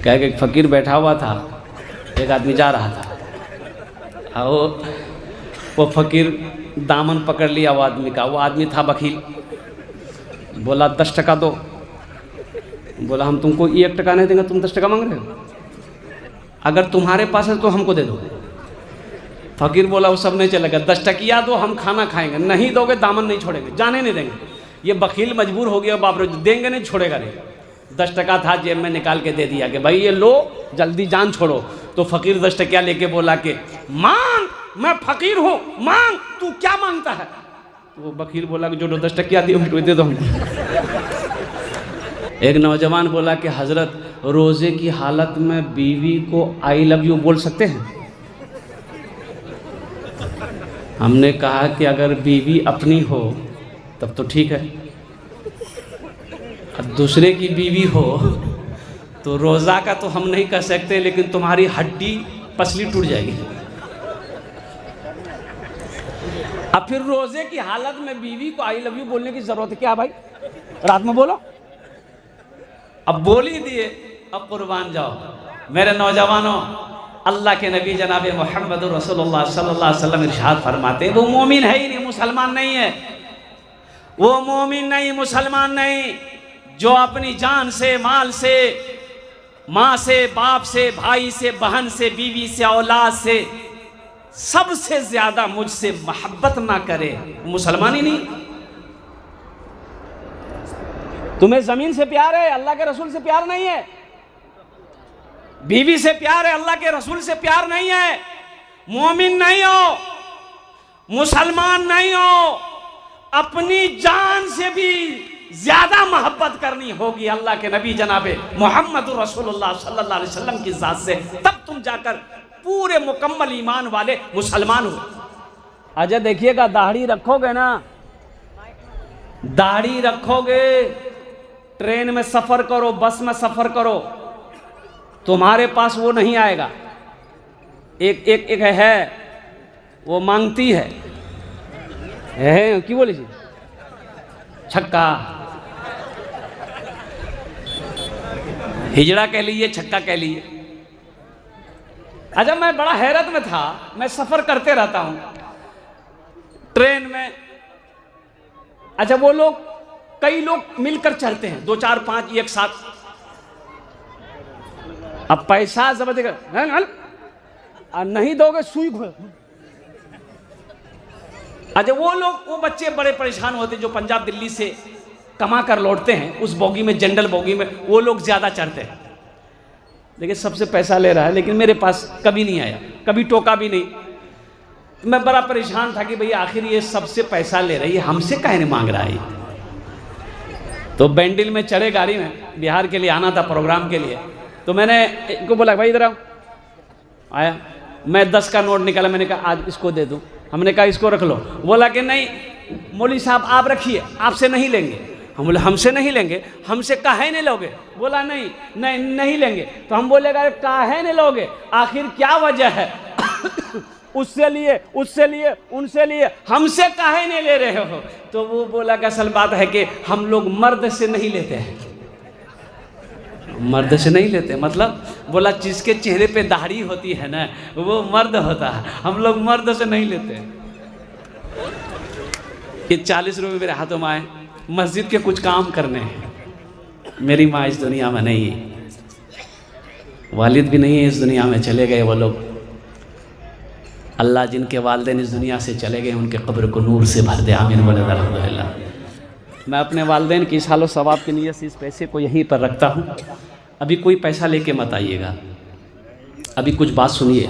कह के एक फ़कीर बैठा हुआ था, एक आदमी जा रहा था, वो फ़कीर दामन पकड़ लिया वो आदमी का। वो आदमी था वकील। बोला 10 टका दो। बोला हम तुमको 1 टका नहीं देंगे, तुम 10 टका मांग रहे हो, अगर तुम्हारे पास है तो हमको दे दो। फ़कीर बोला वो सब नहीं चलेगा, 10 टकिया दो, हम खाना खाएंगे, नहीं दोगे दामन नहीं छोड़ेंगे, जाने नहीं देंगे। ये वकील मजबूर हो गया, बाप रे देंगे नहीं, छोड़ेगा नहीं। 10 टका था जेब में, निकाल के दे दिया कि भाई ये लो, जल्दी जान छोड़ो। तो फ़कीर 10 टकिया लेके बोला कि मांग, मैं फ़कीर हूँ, मांग, तू क्या मांगता है? तो वो वकील बोला कि जो 10 टकिया दिए दे दो हमको। एक नौजवान बोला कि हज़रत रोज़े की हालत में बीवी को आई लव यू बोल सकते हैं? हमने कहा कि अगर बीवी अपनी हो तब तो ठीक है, अब दूसरे की बीवी हो तो रोज़ा का तो हम नहीं कर सकते, लेकिन तुम्हारी हड्डी पसली टूट जाएगी। अब फिर रोज़े की हालत में बीवी को आई लव यू बोलने की ज़रूरत है क्या भाई? रात में बोलो। अब बोल ही दिए, अब कुर्बान जाओ। मेरे नौजवानों, अल्लाह के नबी जनाब मोहम्मद रसूलुल्लाह सल्लल्लाहु अलैहि वसल्लम इरशाद फरमाते, वो मोमिन है ही नहीं, मुसलमान नहीं है, वो मोमिन नहीं, मुसलमान नहीं, जो अपनी जान से, माल से, माँ से, बाप से, भाई से, बहन से, बीवी से, औलाद से सबसे ज्यादा मुझसे मोहब्बत ना करे, मुसलमान ही नहीं। तुम्हें जमीन से प्यार है, अल्लाह के रसूल से प्यार नहीं है, बीवी से प्यार है, अल्लाह के रसूल से प्यार नहीं है, मोमिन नहीं हो, मुसलमान नहीं हो, अपनी जान से भी ज्यादा मोहब्बत करनी होगी अल्लाह के नबी जनाबे मोहम्मद रसूलुल्लाह सल्लल्लाहु अलैहि वसल्लम की जात से, तब तुम जाकर पूरे मुकम्मल ईमान वाले मुसलमान हो। अच्छा देखिएगा, दाढ़ी रखोगे ना, दाढ़ी रखोगे, ट्रेन में सफर करो, बस में सफर करो, तुम्हारे पास वो नहीं आएगा। एक है, वो मांगती है क्यों बोली जी, छक्का, हिजड़ा कह लीजिए, छक्का कह लीजिए। अच्छा मैं बड़ा हैरत में था, मैं सफर करते रहता हूं ट्रेन में। अच्छा वो लोग, कई लोग मिलकर चलते हैं, 2 4 5 एक साथ। अब पैसा जबरदस्त नहीं दोगे सुई घो। अच्छा वो लोग, वो बच्चे बड़े परेशान होते जो पंजाब दिल्ली से कमा कर लौटते हैं, उस बोगी में, जनरल बोगी में वो लोग ज्यादा चढ़ते हैं। देखिए सबसे पैसा ले रहा है, लेकिन मेरे पास कभी नहीं आया, कभी टोका भी नहीं। मैं बड़ा परेशान था कि भैया आखिर ये सबसे पैसा ले रही है, हमसे काहे नहीं मांग रहा है। तो बैंडिल में चढ़े गाड़ी में, बिहार के लिए आना था प्रोग्राम के लिए। तो मैंने इनको बोला भाई इधर आओ, आया, मैं 10 का नोट निकाला, मैंने कहा आज इसको दे दूं। हमने कहा इसको रख लो। बोला कि नहीं मौलवी साहब आप रखिए, आपसे नहीं लेंगे। हम बोले हमसे नहीं लेंगे, हमसे काहे नहीं लोगे? बोला नहीं नहीं नहीं लेंगे। तो हम बोलेगा काहे नहीं लोगे, आखिर क्या वजह है? उससे लिए, उससे लिए, उनसे लिए, हमसे काहे नहीं ले रहे हो? तो वो बोला कि असल बात है कि हम लोग मर्द से नहीं लेते हैं। मर्द से नहीं लेते मतलब? बोला जिसके चेहरे पे दाढ़ी होती है ना वो मर्द होता है, हम लोग मर्द से नहीं लेते। ये 40 रुपये मेरे हाथों में आए, मस्जिद के कुछ काम करने हैं। मेरी माँ इस दुनिया में नहीं है, वालिद भी नहीं है इस दुनिया में, चले गए वो लोग। अल्लाह जिनके वालिदैन इस दुनिया से चले गए उनके कब्र को नूर से भर दे, आमीन बोले अल्हम्दुलिल्लाह। मैं अपने वालिदैन की सालो सवाब की नीयत से इस पैसे को यहीं पर रखता हूँ। अभी कोई पैसा लेके मत आइएगा, अभी कुछ बात सुनिए।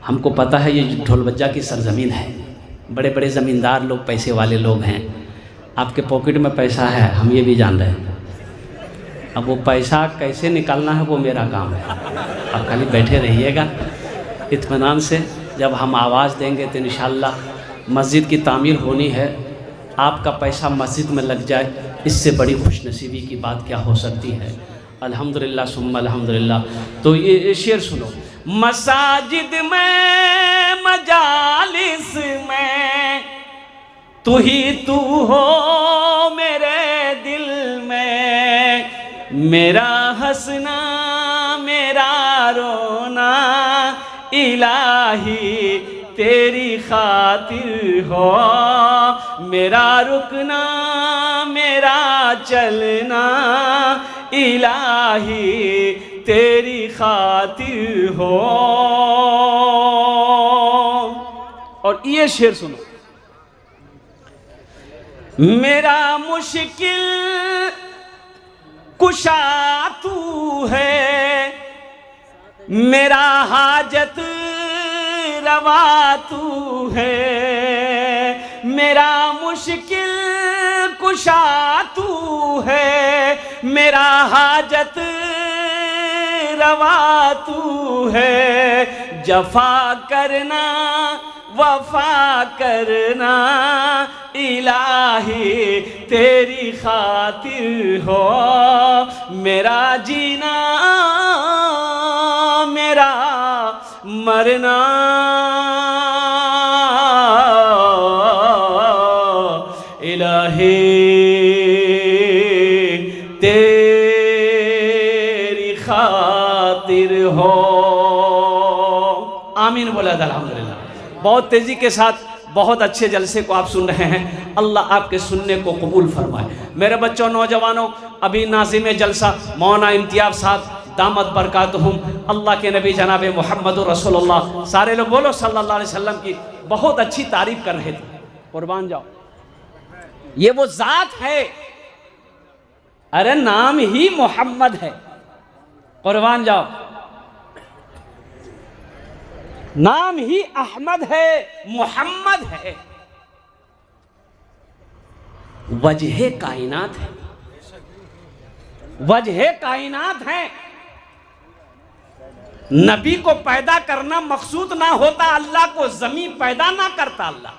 हमको पता है ये ढोलबज्जा की सरजमीन है, बड़े बड़े ज़मींदार लोग, पैसे वाले लोग हैं, आपके पॉकेट में पैसा है, हम ये भी जान रहे हैं। अब वो पैसा कैसे निकालना है वो मेरा काम है, आप खाली बैठे रहिएगा इत्मीनान से। जब हम आवाज़ देंगे तो इंशाअल्लाह मस्जिद की तामीर होनी है, आपका पैसा मस्जिद में लग जाए, इससे बड़ी खुशनसीबी की बात क्या हो सकती है। अल्हम्दुलिल्लाह सुम्मा अल्हम्दुलिल्लाह। तो ये शेर सुनो। मसाजिद में, मजालिस में तू ही तू हो मेरे दिल में, मेरा हंसना रोना इलाही तेरी खातिर हो, मेरा रुकना मेरा चलना इलाही तेरी खातिर हो। और ये शेर सुनो, मेरा मुश्किल कुशा तू है, मेरा हाजत रवा तू है, मेरा मुश्किल कुशा तू है, मेरा हाजत रवा तू है, जफा करना वफा करना इलाही तेरी खातिर हो, मेरा जीना मेरा मरना इलाही तेरी खातिर हो। आमीन बोला अल्हम्दुलिल्लाह। बहुत तेजी के साथ बहुत अच्छे जलसे को आप सुन रहे हैं, अल्लाह आपके सुनने को कबूल फरमाए। मेरे बच्चों, नौजवानों, अभी नाज़िम जलसा मौलाना इम्तियाज़ साहब दामत बरकातहुम अल्लाह के नबी जनाब मोहम्मद रसूलुल्लाह, सारे लोग बोलो सल्लल्लाहु अलैहि वसल्लम की बहुत अच्छी तारीफ कर रहे थे। कुर्बान जाओ, ये वो ज़ात है, अरे नाम ही मोहम्मद है। कुर्बान जाओ, नाम ही अहमद है, मोहम्मद है, वजह कायनात है, वजह कायनात है। नबी को पैदा करना मकसूद ना होता, अल्लाह को जमीन पैदा ना करता, अल्लाह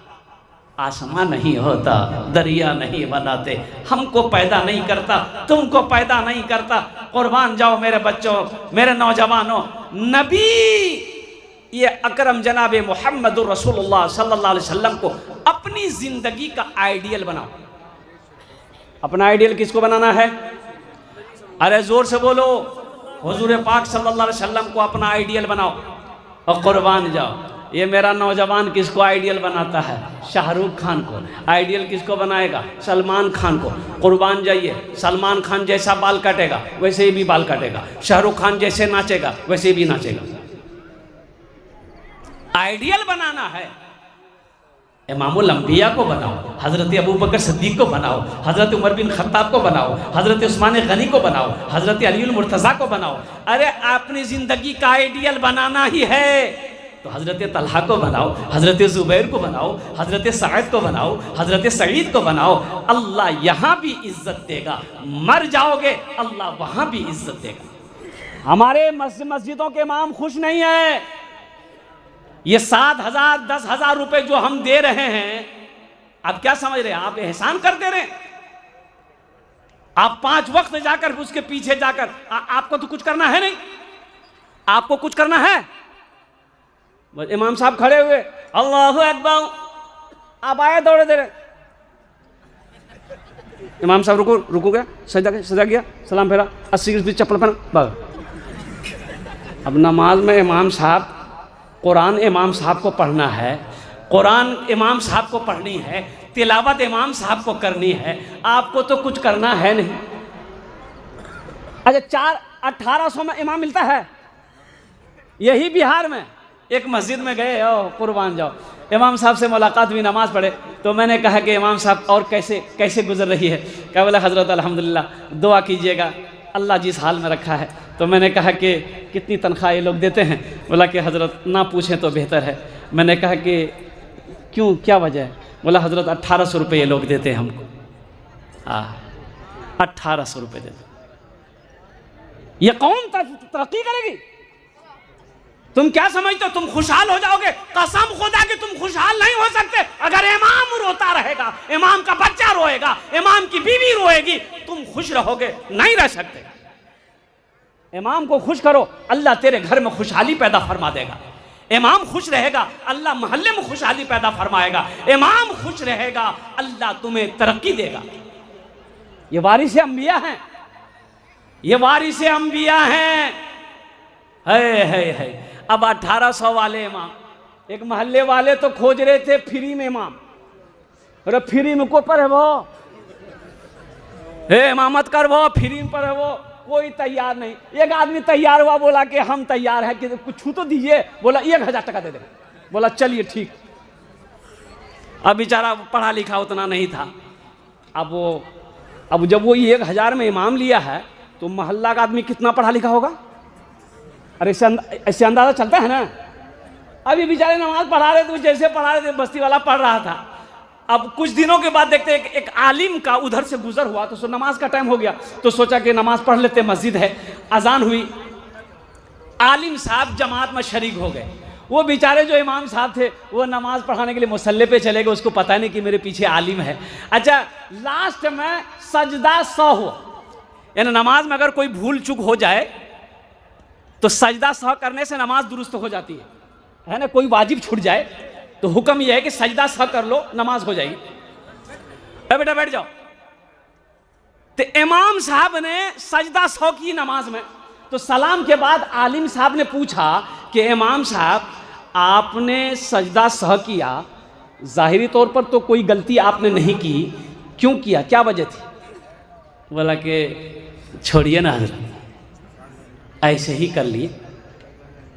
आसमान नहीं होता, दरिया नहीं बनाते, हमको पैदा नहीं करता, तुमको पैदा नहीं करता। कुर्बान जाओ मेरे बच्चों, मेरे नौजवानों, नबी ये अकरम जनाब मोहम्मद रसूलुल्लाह सल्लल्लाहु अलैहि वसल्लम को अपनी जिंदगी का आइडियल बनाओ। अपना आइडियल किसको बनाना है? अरे जोर से बोलो, हुजूर पाक सल्लल्लाहु अलैहि वसल्लम को अपना आइडियल बनाओ। और कुर्बान जाओ, ये मेरा नौजवान किसको आइडियल बनाता है? शाहरुख खान को। आइडियल किसको बनाएगा? सलमान खान को। कुर्बान जाइए, सलमान खान जैसा बाल काटेगा वैसे ही भी बाल काटेगा, शाहरुख खान जैसे नाचेगा वैसे भी नाचेगा। आइडियल बनाना है, इमामुल अंबिया को बनाओ, हज़रत अबू बकर सिद्दीक़ को बनाओ, हज़रत उमर बिन खत्ताब को बनाओ, हज़रत उस्मान गनी को बनाओ, हज़रत अलीउल मुर्तज़ा को बनाओ। अरे अपनी ज़िंदगी का आइडियल बनाना ही है तो हज़रत तलहा को बनाओ, हज़रत ज़ुबैर को बनाओ, हज़रत सईद को बनाओ, हज़रत सईद को बनाओ। अल्लाह यहाँ भी इज़्ज़त देगा, मर जाओगे अल्लाह वहाँ भी इज़्ज़त देगा। हमारे मस्जिदों के इमाम खुश नहीं है, ये 7,000 10,000 रुपए जो हम दे रहे हैं, आप क्या समझ रहे हैं? आप एहसान कर दे रहे हैं। आप 5 वक्त जाकर उसके पीछे जाकर आपको तो कुछ करना है नहीं, आपको कुछ करना है। इमाम साहब खड़े हुए, अल्लाहु अकबर, आप आए दौड़े दे रहे। इमाम साहब रुको गया, सजा गया, सलाम फेरा, 80 की चप्पल पहना। अब नमाज में इमाम साहब, कुरान इमाम साहब को पढ़ना है, कुरान इमाम साहब को पढ़नी है, तिलावत इमाम साहब को करनी है, आपको तो कुछ करना है नहीं। अच्छा 1800 में इमाम मिलता है। यही बिहार में एक मस्जिद में गए, कुर्बान जाओ, इमाम साहब से मुलाकात हुई, नमाज पढ़े तो मैंने कहा कि इमाम साहब और कैसे गुजर रही है? क्या बोला? हज़रत अल्हम्दुलिल्लाह, दुआ कीजिएगा, अल्लाह जिस हाल में रखा है। तो मैंने कहा कि कितनी तनख्वाह ये लोग देते हैं? बोला कि हज़रत ना पूछें तो बेहतर है। मैंने कहा कि क्यों, क्या वजह है? बोला हज़रत 1800 रुपये ये लोग देते हैं हमको। 1800 रुपये देते। ये कौन तरक्की करेगी? तुम क्या समझते हो तुम खुशहाल हो जाओगे? कसम खुदा कि तुम खुशहाल नहीं हो सकते। अगर इमाम रोता रहेगा, इमाम का बच्चा रोएगा, इमाम की बीवी रोएगी, तुम खुश रहोगे? नहीं रह सकते। इमाम को खुश करो, अल्लाह तेरे घर में खुशहाली पैदा फरमा देगा। इमाम खुश रहेगा, अल्लाह मोहल्ले में खुशहाली पैदा फरमाएगा। इमाम खुश रहेगा, अल्लाह तुम्हें तरक्की देगा। ये वारिस अंबिया हैं, ये वारिस अंबिया हैं। है। अब 1800 वाले इमाम, एक मोहल्ले वाले तो खोज रहे थे फ्री में इमाम। अरे फ्री में को पर है वो, हे इमामत कर वो फ्री में पर है वो, कोई तैयार नहीं। एक आदमी तैयार हुआ, बोला कि हम तैयार हैं, कि कुछ छू तो दीजिए। बोला 1000 टका दे दे। बोला चलिए ठीक। अब बेचारा पढ़ा लिखा उतना नहीं था। अब जब वो 1000 में इमाम लिया है तो मोहल्ला का आदमी कितना पढ़ा लिखा होगा? अरे ऐसे अंदाजा चलता है ना। अभी बेचारे नमाज पढ़ा रहे थे, जैसे पढ़ा रहे थे बस्ती वाला पढ़ रहा था। अब कुछ दिनों के बाद देखते एक आलिम का उधर से गुजर हुआ, तो नमाज का टाइम हो गया, तो सोचा कि नमाज पढ़ लेते, मस्जिद है। अजान हुई, आलिम साहब जमात में शरीक हो गए। वो बेचारे जो इमाम साहब थे वो नमाज पढ़ाने के लिए मुसल्ले पे चले गए, उसको पता नहीं कि मेरे पीछे आलिम है। अच्छा, लास्ट में सजदा 100 हुआ, यानी नमाज में अगर कोई भूल चूक हो जाए तो सजदा 100 करने से नमाज दुरुस्त हो जाती है ना। कोई वाजिब छूट जाए तो हुक्म यह है कि सजदा 100 कर लो, नमाज हो जाएगी। बेटा बैठ जाओ। तो इमाम साहब ने सजदा 100 की नमाज में। तो सलाम के बाद आलिम साहब ने पूछा कि इमाम साहब, आपने सजदा 100 किया, जाहिरी तौर पर तो कोई गलती आपने नहीं की, क्यों किया, क्या वजह थी? बोला कि छोड़िए ना हजरत, ऐसे ही कर लिए।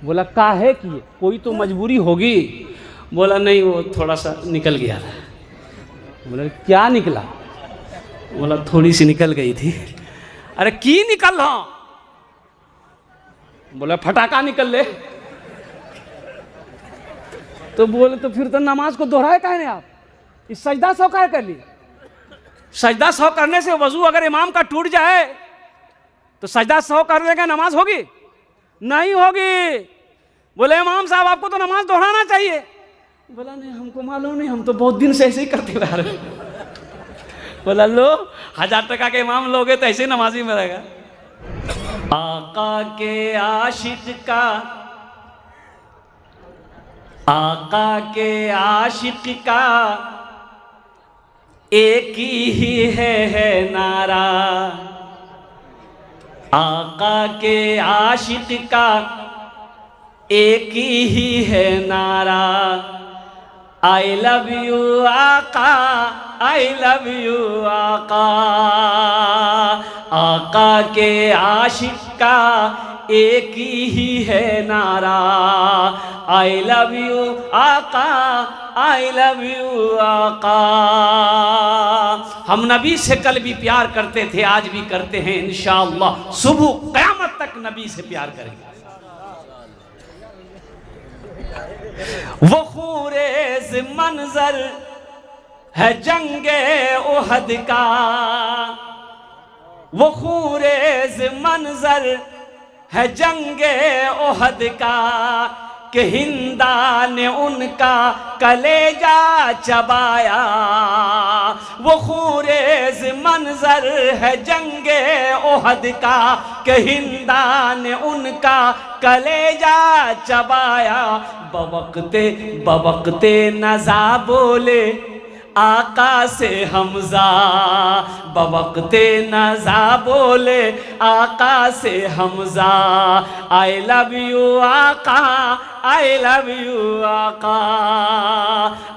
बोला काहे किए, कोई तो मजबूरी होगी? बोला नहीं, वो थोड़ा सा निकल गया था। बोला क्या निकला? बोला थोड़ी सी निकल गई थी। अरे की निकल रहा? बोला फटाका निकल ले। तो बोले तो फिर तो नमाज को दोहराए काहे ने आप, इस सजदा 100 काहे कर ली? सजदा 100 करने से वजू अगर इमाम का टूट जाए तो सजदा 100 कर लेगा, नमाज होगी? नहीं होगी। बोले इमाम साहब आपको तो नमाज दोहराना चाहिए। बोला नहीं, हमको मालूम नहीं, हम तो बहुत दिन से ऐसे ही करते रह रहे। बोला लो 1000 टका के इमाम लोगे तो ऐसे ही नमाजी में रहेगा। आका के आशिक का, आका के आशिक का एक ही है नारा। आका के आशिक का एक ही है नारा। आई लव यू आका, आई लव यू आका। आका के आशिक का एक ही है नारा। आई लव यू आका, आई लव यू आका। हम नबी से कल भी प्यार करते थे, आज भी करते हैं, इंशाअल्लाह सुबह क़यामत तक नबी से प्यार करेंगे। वो खूरेज़ मंजर है जंगे उहद का। वो खूरेज़ मंजर है जंगे उहद का, कि हिंदा ने उनका कलेजा चबाया। वो खूरेज़ मंजर है जंगे उहद का, कि हिंदा ने उनका कलेजा चबाया। बवक्ते बवक्ते नज़ा बोले आका से हमजा। बवक्ते नज़ा बोले आका से हमजा। आई लव यू आका, आई लव यू आका।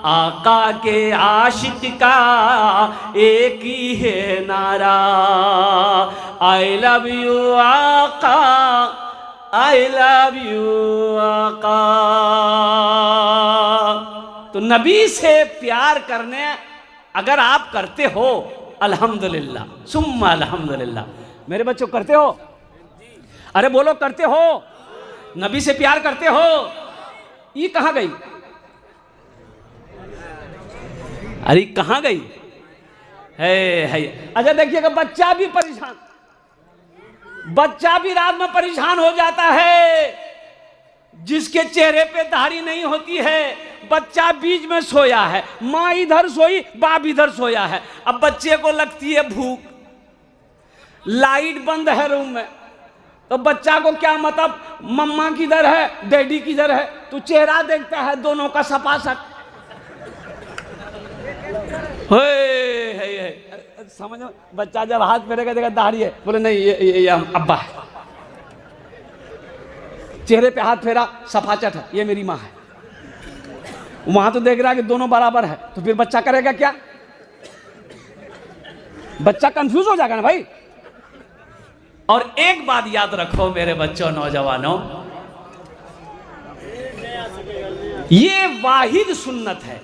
आका के आशिक का एक ही है नारा। आई लव यू आका, आई लव यू आका। तो नबी से प्यार करने अगर आप करते हो, अल्हम्दुलिल्लाह सुम्मा अल्हम्दुलिल्लाह। मेरे बच्चों करते हो? अरे बोलो करते हो? नबी से प्यार करते हो? ये कहाँ गई? अरे कहाँ गई है? अच्छा देखिएगा, बच्चा भी परेशान, बच्चा भी रात में परेशान हो जाता है। जिसके चेहरे पे दाढ़ी नहीं होती है, बच्चा बीच में सोया है, माँ इधर सोई, बाप इधर सोया है। अब बच्चे को लगती है भूख, लाइट बंद है रूम में, तो बच्चा को क्या मतलब, मम्मा किधर है, डैडी किधर है? तो चेहरा देखता है दोनों का सपासक। समझ में? बच्चा जब हाथ फेरेगा देखा दाढ़ी है, बोले नहीं ये अब्बा है। चेहरे पे हाथ फेरा, सफाचट है, ये मेरी माँ है। वहां तो देख रहा है कि दोनों बराबर है, तो फिर बच्चा करेगा क्या? बच्चा कंफ्यूज हो जाएगा ना भाई। और एक बात याद रखो मेरे बच्चों, नौजवानों, ये वाहिद सुन्नत है,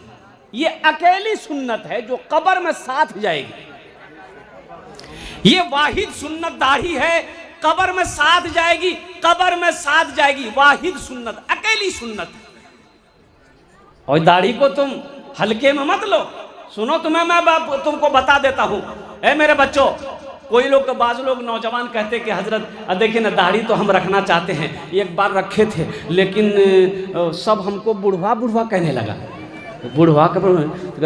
ये अकेली सुन्नत है जो कब्र में साथ जाएगी। ये वाहिद सुन्नत दाढ़ी है, कब्र में साथ जाएगी, कब्र में साथ जाएगी। वाहिद सुन्नत, अकेली सुन्नत। और दाढ़ी को तुम हल्के में मत लो। सुनो, तुम्हें मैं तुमको बता देता हूं। ए मेरे बच्चों, कोई लोग, बाज लोग नौजवान कहते कि हजरत देखिए ना, दाढ़ी तो हम रखना चाहते हैं, एक बार रखे थे लेकिन सब हमको बुढ़वा बुढ़वा कहने लगा। बुढ़वा का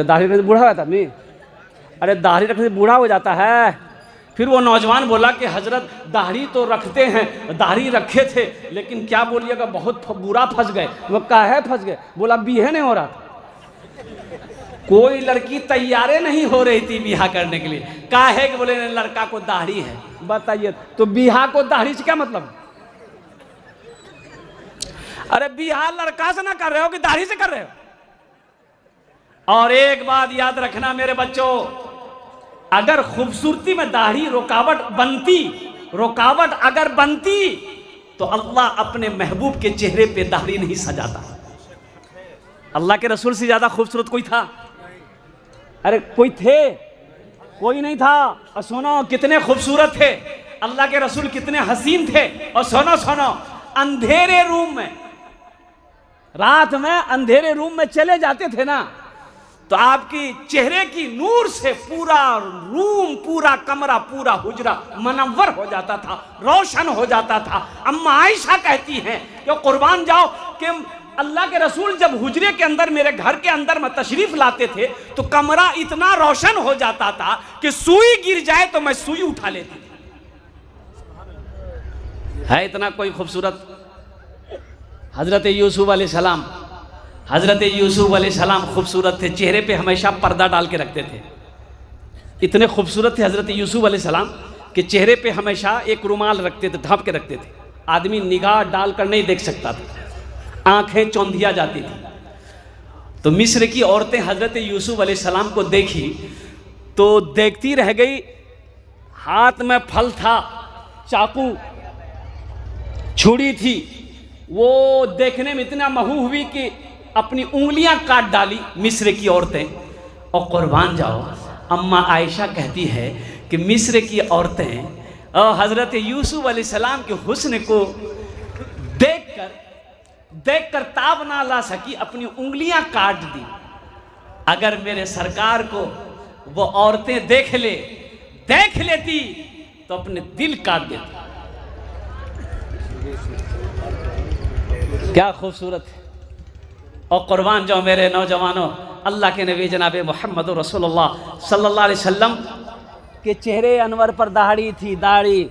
दाढ़ी रखने से बूढ़ा होता मैं? अरे दाढ़ी रखने से बूढ़ा हो जाता है। फिर वो नौजवान बोला कि हजरत दाढ़ी तो रखते हैं, दाढ़ी रखे थे, लेकिन क्या बोलिएगा, बहुत बुरा फंस गए। वो काहे फंस गए? बोला बीहे नहीं हो रहा, कोई लड़की तैयारे नहीं हो रही थी बिहा करने के लिए। काहे कि बोले लड़का को दाढ़ी है। बताइए तो बिहा को दाढ़ी से क्या मतलब? अरे बिहा लड़का से ना कर रहे हो कि दाढ़ी से कर रहे हो? और एक बात याद रखना मेरे बच्चों, अगर खूबसूरती में दाढ़ी रुकावट अगर बनती तो अल्लाह अपने महबूब के चेहरे पे दाढ़ी नहीं सजाता। अल्लाह के रसूल से ज्यादा खूबसूरत कोई था? अरे कोई थे? कोई नहीं था। और सुनो कितने खूबसूरत थे अल्लाह के रसूल, कितने हसीन थे। और सुनो सुनो, अंधेरे रूम में, रात में अंधेरे रूम में चले जाते थे ना, तो आपकी चेहरे की नूर से पूरा रूम, पूरा कमरा, पूरा हुजरा मनव्वर हो जाता था, रोशन हो जाता था। अम्मा आयशा कहती हैं कि कुर्बान जाओ कि अल्लाह के रसूल जब हुजरे के अंदर, मेरे घर के अंदर में तशरीफ लाते थे तो कमरा इतना रोशन हो जाता था कि सुई गिर जाए तो मैं सुई उठा लेती थी। है इतना कोई खूबसूरत? हजरत यूसुफ अलैहिस्सलाम, हजरत यूसुफ अलैहिस्सलाम खूबसूरत थे, चेहरे पे हमेशा पर्दा डाल के रखते थे। इतने खूबसूरत थे हजरत यूसुफ अलैहिस्सलाम के चेहरे पे हमेशा एक रुमाल रखते थे, ढांप के रखते थे, आदमी निगाह डालकर नहीं देख सकता था, आंखें चौंधिया जाती थी। तो मिस्र की औरतें हजरत यूसुफ अलैहिस्सलाम को देखी तो देखती रह गई। हाथ में फल था, चाकू, छुरी थी, वो देखने में इतना महू हुई कि अपनी उंगलियां काट डाली मिस्र की औरतें। और कुर्बान जाओ, अम्मा आयशा कहती है कि मिस्र की औरतें हजरत यूसुफ अलैहिस्सलाम के हुस्न को देखकर ताब ना ला सकी, अपनी उंगलियां काट दी। अगर मेरे सरकार को वो औरतें देख लेती तो अपने दिल काट देती। क्या खूबसूरत है। और कुर्बान जाओ मेरे नौजवानों, अल्लाह के नबी जनाब मोहम्मद रसूलुल्लाह सल्लल्लाहु अलैहि वसल्लम के चेहरे अनवर पर दाढ़ी थी। दाढ़ी,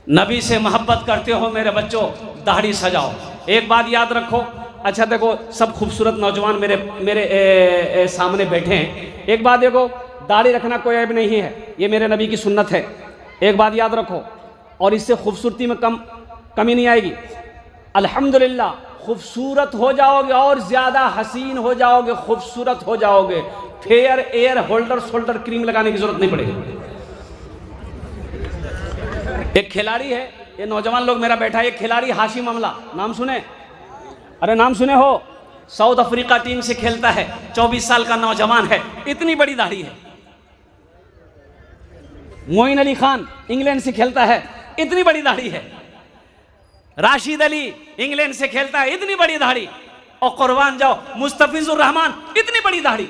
नबी से मोहब्बत करते हो मेरे बच्चों, दाढ़ी सजाओ। एक बात याद रखो। अच्छा देखो, सब खूबसूरत नौजवान मेरे सामने बैठे हैं। एक बात देखो, दाढ़ी रखना कोई ऐब नहीं है, ये मेरे नबी की सुन्नत है। एक बात याद रखो, और इससे खूबसूरती में कमी नहीं आएगी। अल्हम्दुलिल्लाह खूबसूरत हो जाओगे और ज़्यादा हसीन हो जाओगे, खूबसूरत हो जाओगे। Fair air holder shoulder cream लगाने की जरूरत नहीं पड़ेगी। एक खिलाड़ी है, ये नौजवान लोग मेरा बैठा है, एक खिलाड़ी हाशिम अमला, नाम सुने? अरे नाम सुने हो? साउथ अफ्रीका टीम से खेलता है, 24 साल का नौजवान है, इतनी बड़ी दाढ़ी है। मोइन अली खान इंग्लैंड से खेलता है, इतनी बड़ी दाढ़ी है। राशिद अली इंग्लैंड से खेलता है, इतनी बड़ी दाढ़ी। और कुर्बान जाओ, मुस्तफिजुर रहमान, इतनी बड़ी दाढ़ी।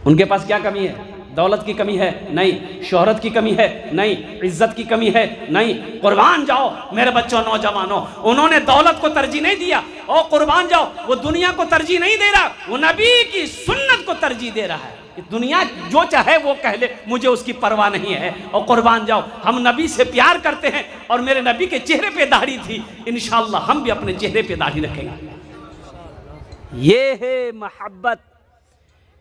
उनके पास क्या कमी है? दौलत की कमी है? नहीं। शोहरत की कमी है? नहीं। इज्जत की कमी है? नहीं। कुर्बान जाओ मेरे बच्चों, नौजवानों, उन्होंने दौलत को तरजीह नहीं दिया। और कुर्बान जाओ, वो दुनिया को तरजीह नहीं दे रहा, वो नबी की सुन्नत को तरजीह दे रहा है कि दुनिया जो चाहे वो कह ले, मुझे उसकी परवाह नहीं है। और कुर्बान जाओ, हम नबी से प्यार करते हैं और मेरे नबी के चेहरे पे दाढ़ी थी, इंशाअल्लाह हम भी अपने चेहरे पे दाढ़ी रखेंगे। ये है मोहब्बत,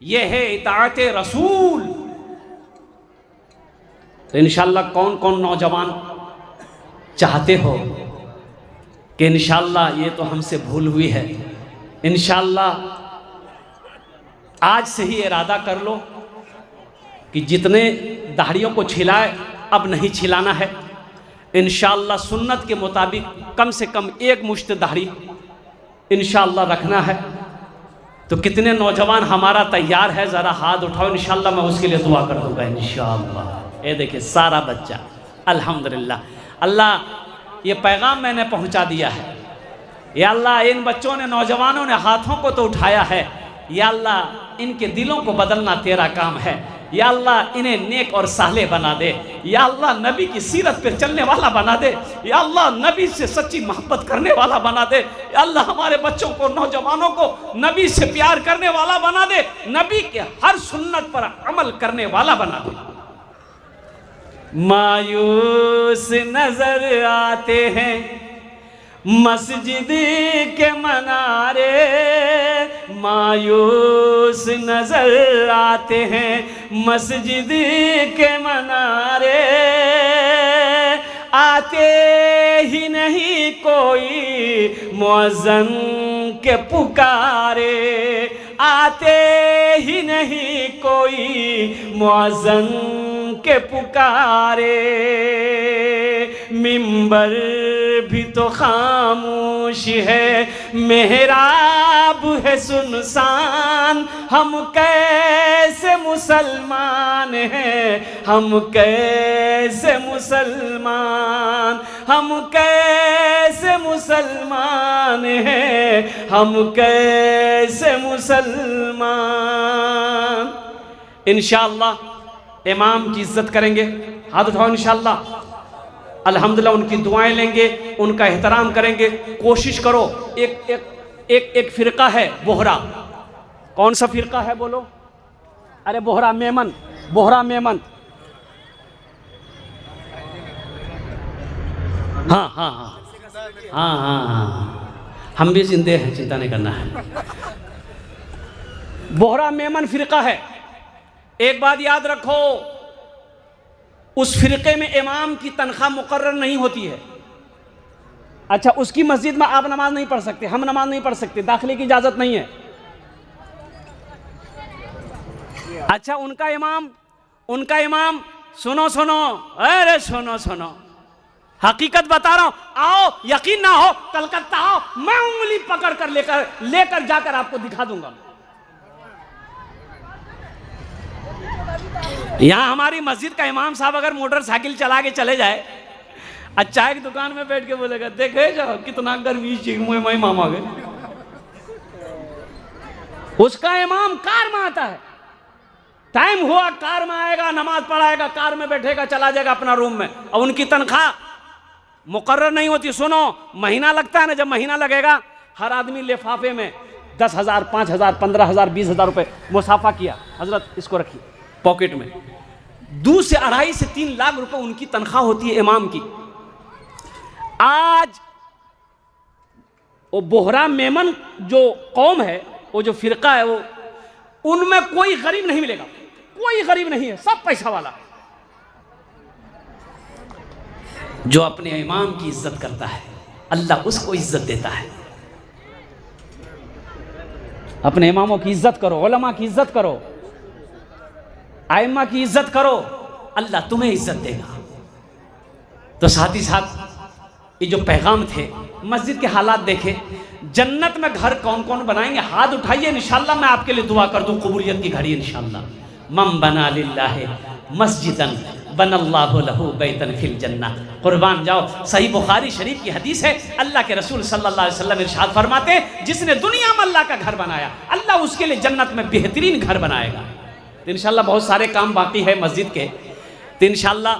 ये है इताअते रसूल। तो इंशाअल्लाह कौन कौन नौजवान चाहते हो कि इंशाअल्लाह ये तो हमसे भूल हुई है, इंशाअल्लाह आज से ही इरादा कर लो कि जितने दाढ़ियों को छिलाए अब नहीं छिलाना है। इंशाअल्लाह सुन्नत के मुताबिक कम से कम एक मुश्त दाढ़ी इंशाअल्लाह रखना है। तो कितने नौजवान हमारा तैयार है, ज़रा हाथ उठाओ, इंशाअल्लाह मैं उसके लिए दुआ कर दूंगा इंशाअल्लाह। ये देखिए सारा बच्चा, अल्हम्दुलिल्लाह। अल्लाह ये पैगाम मैंने पहुंचा दिया है। या अल्लाह इन बच्चों ने, नौजवानों ने हाथों को तो उठाया है, या अल्लाह इनके दिलों को बदलना तेरा काम है। या अल्लाह इन्हें नेक और साले बना दे। या अल्लाह नबी की सीरत पर चलने वाला बना दे। या अल्लाह नबी से सच्ची मोहब्बत करने वाला बना दे। या अल्लाह हमारे बच्चों को, नौजवानों को नबी से प्यार करने वाला बना दे, नबी के हर सुन्नत पर अमल करने वाला बना दे। मायूस नजर आते हैं मस्जिद के मनारे, मायूस नजर आते हैं मस्जिद के मनारे, आते ही नहीं कोई मुअज्जिन के पुकारे, आते ही नहीं कोई मुअज्जिन के पुकारे। मिंबर भी तो खामोश है, मेहराब है सुनसान, हम कैसे मुसलमान हैं, हम कैसे मुसलमान, हम कैसे मुसलमान हैं, हम कैसे मुसलमान। इंशाअल्लाह इमाम की इज्जत करेंगे, हाथ उठाओ इंशाअल्लाह। अल्हम्दुलिल्लाह उनकी दुआएं लेंगे, उनका एहतराम करेंगे। कोशिश करो, एक फ़िरका है बोहरा, कौन सा फ़िरका है बोलो? अरे बोहरा मेमन, बोहरा मेमन, हाँ हाँ हाँ हाँ हाँ हाँ, हम भी जिंदे हैं, चिंता नहीं करना है। बोहरा मेमन फ़िरका है। एक बात याद रखो, उस फिरके में इमाम की तनख्वाह मुकर्रर नहीं होती है। अच्छा, उसकी मस्जिद में आप नमाज नहीं पढ़ सकते, हम नमाज नहीं पढ़ सकते, दाखिले की इजाजत नहीं है। अच्छा, उनका इमाम सुनो सुनो, अरे सुनो सुनो, हकीकत बता रहा हूं, आओ, यकीन ना हो कलकत्ता आओ, मैं उंगली पकड़ कर लेकर जाकर आपको दिखा दूंगा। यहाँ हमारी मस्जिद का इमाम साहब अगर मोटरसाइकिल चला के चले जाए, चाय की दुकान में बैठ के बोलेगा, देखे जाओ कितना गर्मी मैं मामा गए। उसका इमाम कार में आता है, टाइम हुआ कार में आएगा, नमाज पढ़ाएगा, कार में बैठेगा, चला जाएगा अपना रूम में, और उनकी तनख्वाह मुकर्रर नहीं होती। सुनो, महीना लगता है ना, जब महीना लगेगा हर आदमी लिफाफे में 10,000, 5,000, 15,000, 20,000 रुपए मुसाफा किया, हजरत इसको रखिए पॉकेट में। 2 से 2.5 से 3 लाख रुपए उनकी तनख्वाह होती है इमाम की। आज वो बोहरा मेमन जो कौम है, वो जो फिरका है, वो उनमें कोई गरीब नहीं मिलेगा, कोई गरीब नहीं है, सब पैसा वाला। जो अपने इमाम की इज्जत करता है, अल्लाह उसको इज्जत देता है। अपने इमामों की इज्जत करो, उलमा की इज्जत करो, आइम्मा की इज्जत करो, अल्लाह तुम्हें इज्जत देगा। तो साथ ही साथ ये जो पैगाम थे, मस्जिद के हालात देखे, जन्नत में घर कौन कौन बनाएंगे, हाथ उठाइए, इंशाअल्लाह मैं आपके लिए दुआ कर दूं, कबूलियत की घड़ी इंशाअल्लाह। मम बना लिल्लाहि मस्जिदन बनल्लाहु लहू बैतन फिल जन्नह। कुर्बान जाओ, सही बुखारी शरीफ की हदीस है, अल्लाह के रसूल सल्लल्लाहु अलैहि वसल्लम इरशाद फरमाते हैं, जिसने दुनिया में अल्लाह का घर बनाया, अल्लाह उसके लिए जन्नत में बेहतरीन घर बनाएगा। तो इंशाअल्लाह बहुत सारे काम बाकी है मस्जिद के, तो इंशाअल्लाह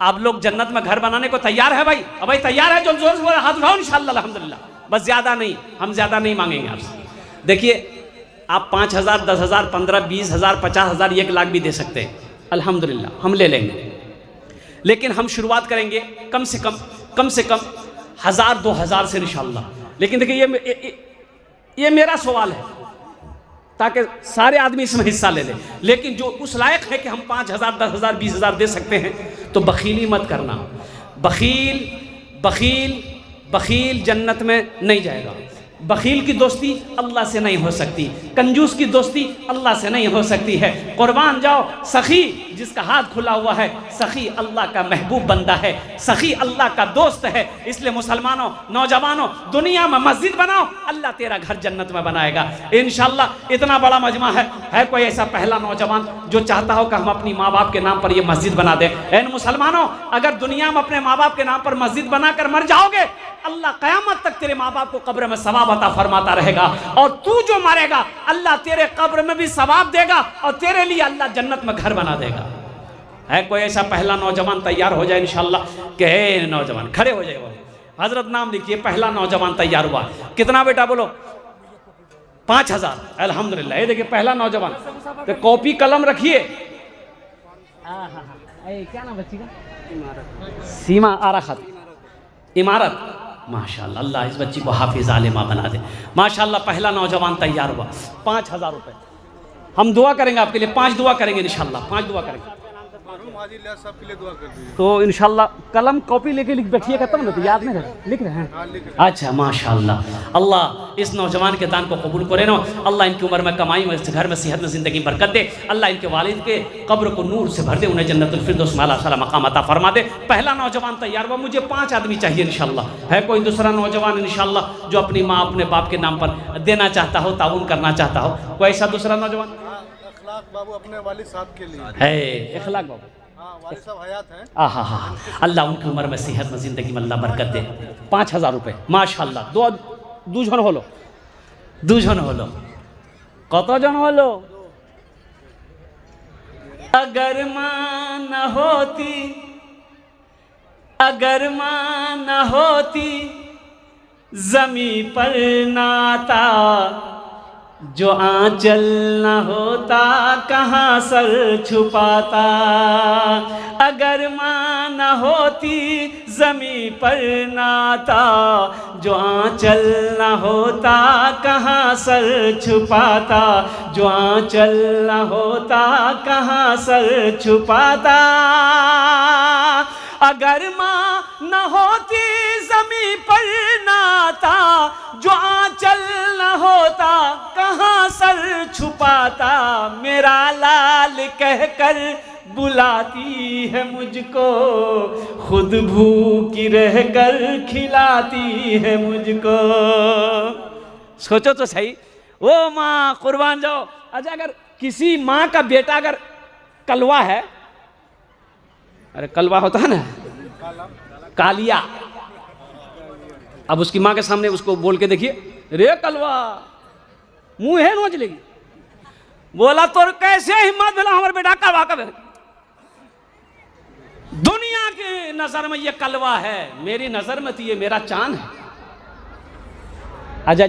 आप लोग जन्नत में घर बनाने को तैयार है भाई? अब भाई तैयार है? जो जोर से हाथ उठाओ इंशाअल्लाह, अल्हम्दुलिल्लाह। बस ज़्यादा नहीं, हम ज़्यादा नहीं मांगेंगे आपसे। देखिए, आप 5,000, 10,000, 15,000, 20,000, 50,000, 1 लाख भी दे सकते हैं, अल्हम्दुलिल्लाह हम ले लेंगे। लेकिन हम शुरुआत करेंगे कम से कम 1,000, 2,000 से इंशाअल्लाह। लेकिन देखिए, ये मेरा सवाल है ताकि सारे आदमी इसमें हिस्सा ले लें। लेकिन जो उस लायक है कि हम 5,000, 10,000, 20,000 दे सकते हैं, तो बखीली मत करना। बखील बखील बखील जन्नत में नहीं जाएगा। बखील की दोस्ती अल्लाह से नहीं हो सकती, कंजूस की दोस्ती अल्लाह से नहीं हो सकती है। कुर्बान जाओ, सखी जिसका हाथ खुला हुआ है, सखी अल्लाह का महबूब बंदा है, सखी अल्लाह का दोस्त है। इसलिए मुसलमानों, नौजवानों, दुनिया में मस्जिद बनाओ, अल्लाह तेरा घर जन्नत में बनाएगा इंशाअल्लाह। इतना बड़ा मजमा है कोई ऐसा पहला नौजवान जो चाहता हो कि हम अपनी माँ बाप के नाम पर ये मस्जिद बना दें? इन मुसलमानों, अगर दुनिया में अपने माँ बाप के नाम पर मस्जिद बनाकर मर जाओगे, अल्लाह क़यामत तक तेरे माँ बाप को कब्र में सवाब अता फरमाता रहेगा, और तू जो मरेगा अल्लाह तेरे कब्र में भी सवाब देगा, और तेरे लिए अल्लाह जन्नत में घर बना देगा। है कोई ऐसा पहला नौजवान तैयार हो जाए इंशाअल्लाह? के हे नौजवान खड़े हो जाए, हजरत नाम लिखिए, पहला नौजवान तैयार हुआ। कितना बेटा बोलो? 5000। अल्हम्दुलिल्लाह। ये देखिए पहला नौजवान। तो कॉपी कलम रखिए। क्या नाम बच्ची का? सीमा आरा खातून। इमारत। माशाल्लाह, अल्लाह इस बच्ची को हाफिज आलिमा बना दे। माशाल्लाह, पहला नौजवान तैयार हुआ। 5000 रुपये हम दुआ करेंगे आपके लिए, 5 दुआ करेंगे इंशाल्लाह, 5 दुआ करेंगे। तो इंशाल्लाह कलम कॉपी लेके लिख बैठिएगा तब ना, तो याद नहीं रहे। लिख रहे हैं? अच्छा माशाल्लाह। अल्लाह इस नौजवान के दान को कबूल करे ना। अल्लाह इनकी उम्र में, कमाई में, घर में, सेहत में, ज़िंदगी में बरकत दे। अल्लाह इनके वालिद के कब्र को नूर से भर दे, उन्हें जन्नतुल फिरदौस में आला मकाम अता फरमा दे। पहला नौजवान तैयार हुआ। मुझे 5 आदमी चाहिए इंशाल्लाह। है कोई दूसरा नौजवान इंशाल्लाह जो अपनी माँ अपने बाप के नाम पर देना चाहता हो, ताउन करना चाहता हो? कोई ऐसा दूसरा नौजवान? इखलाक बाबू अपने वालिद साहब के लिए है। इखलाक बाबू वालिद साहब हयात हैं। हाँ, अल्लाह उनकी उम्र में, सेहत में, ज़िंदगी में अल्लाह बरकत दे। 5000 रुपये माशाल्लाह। দুজন হলো, দুজন হলো। কতজন হলো? अगर माँ न होती, अगर माँ न होती, जमी पर नाता, जो आंचल न होता कहाँ सर छुपाता। अगर माँ न होती, जमी पर नाता, जो आंचल न होता कहाँ सर छुपाता, जो आंचल न होता कहाँ सर छुपाता। अगर माँ न होती, जमी पर नाता, जो आंचल न होता कहाँ सर छुपाता। मेरा लाल कहकर बुलाती है मुझको, खुद भूखी रहकर खिलाती है मुझको। सोचो तो सही, वो माँ कुर्बान जाओ। अच्छा, अगर किसी माँ का बेटा अगर कलवा है, अरे कलवा होता है ना, कालिया, अब उसकी माँ के सामने उसको बोल के देखिए, रे कलवा, मुंह है नोच लेगी। बोला तो कैसे हिम्मत मिला हमारे बेटा कलवा का? दुनिया की नजर में ये कलवा है, मेरी नजर में तो ये मेरा चांद है। अच्छा,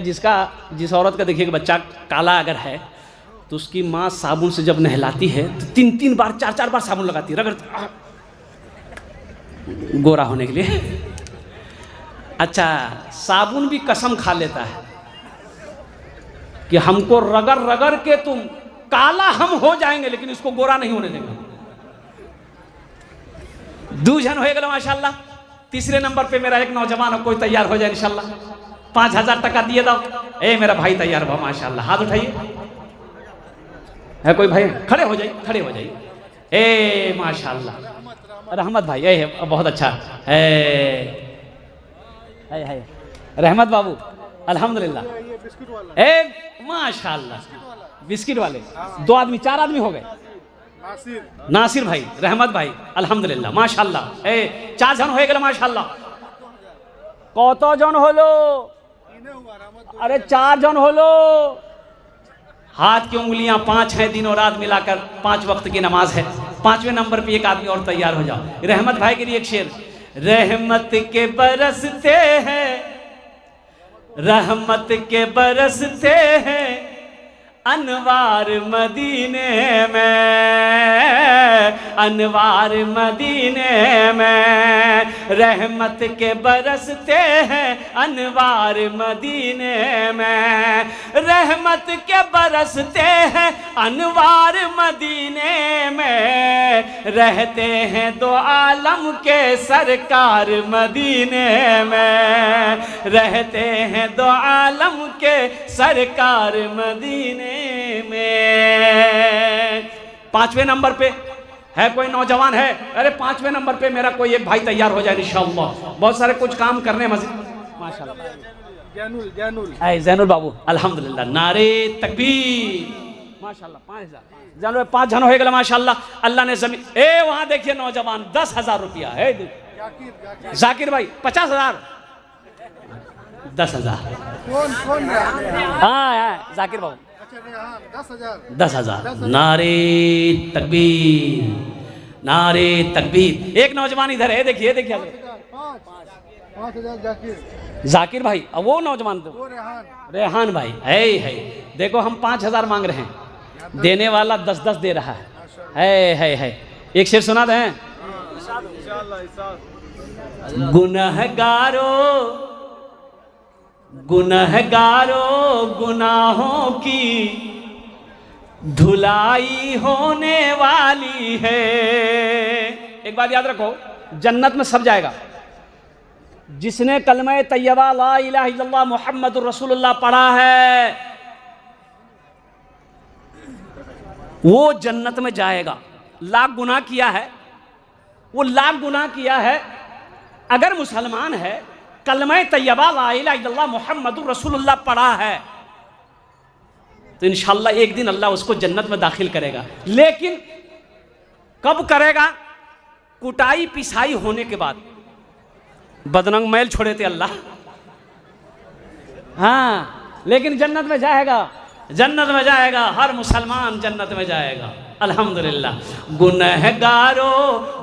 जिस औरत का देखिए बच्चा काला अगर है, तो उसकी माँ साबुन से जब नहलाती है तो 3-3 बार 4-4 बार साबुन लगाती है, रगड़ गोरा होने के लिए। अच्छा, साबुन भी कसम खा लेता है कि हमको रगड़ रगड़ के तुम काला हम हो जाएंगे, लेकिन इसको गोरा नहीं होने देंगे। दूजन हो गए माशाल्लाह। तीसरे नंबर पे मेरा एक नौजवान हो, कोई तैयार हो जाए इंशाल्लाह। 5000 टका दिए दो। ए मेरा भाई तैयार हुआ माशाल्लाह, हाथ उठाइए। है कोई भाई? खड़े हो जाइए, खड़े हो जाइए। ए माशाल्लाह, रहमत भाई, ए बहुत अच्छा है, रहमत बाबू, अल्हम्दुलिल्लाह। ए माशाल्लाह, बिस्किट वाले 2 आदमी, 4 आदमी हो गए। नासिर भाई, रहमत भाई, अल्हम्दुलिल्लाह माशाल्लाह। ए 4 जन हो गए माशाल्लाह। कत जन हलो? अरे 4 जन हलो। हाथ की उंगलियां 5 हैं, दिनों रात मिलाकर 5 वक्त की नमाज है। 5वें नंबर पे एक आदमी और तैयार हो जाओ। रहमत भाई के लिए एक शेर। रहमत के बरसते हैं, रहमत के बरसते हैं, अनवार मदीने में, अनवार मदीने में, रहमत के बरसते हैं अनवार मदीने में, रहमत के बरसते हैं अनवार मदीने में, रहते हैं दो आलम के सरकार मदीने में, रहते हैं दो आलम के सरकार मदीने में। 5वें नंबर पे है कोई नौजवान है? अरे 5वें नंबर पे मेरा कोई एक भाई तैयार हो जाए इंशाअल्लाह। बहुत सारे कुछ काम करने मस्जिद माशाल्लाह। जैनुल जैनुल जैनुल बाबू अल्हम्दुलिल्लाह, नारे तकबीर माशाल्लाह। 5000 जानो 5 जन हो गए माशाल्लाह। अल्लाह ने जमीन वहां देखिए नौजवान 10,000 रुपया है। जाकिर भाई 50,000 10,000। कौन हाँ जाकिर बाबू 10,000। नारे तकबीर, नारे तकबीर। एक नौजवान इधर है, देखिए देखिए 5,000 जाकिर। जाकिर भाई, अब वो नौजवान तो रेहान भाई है। देखो हम 5,000 मांग रहे हैं, देने वाला 10-10 दे रहा है। एक शेर सुना दें। गुनहगारो गुनहगारो गुनाहों की धुलाई होने वाली है। एक बात याद रखो, जन्नत में सब जाएगा जिसने कलमा तैयबा ला इलाहा इल्लल्लाह मुहम्मदुर रसूलुल्लाह पढ़ा है, वो जन्नत में जाएगा। लाख गुनाह किया है, वो लाख गुनाह किया है, अगर मुसलमान है, कलमा तैयबा ला इलाहा इल्लल्लाह मुहम्मदुर रसूलुल्लाह पढ़ा है, तो इंशाअल्लाह एक दिन अल्लाह उसको जन्नत में दाखिल करेगा। लेकिन कब करेगा? कुटाई पिसाई होने के बाद। बदनंग मैल छोड़े थे अल्लाह। हाँ, लेकिन जन्नत में जाएगा, जन्नत में जाएगा, हर मुसलमान जन्नत में जाएगा अल्हम्दुलिल्लाह। गुनहगारो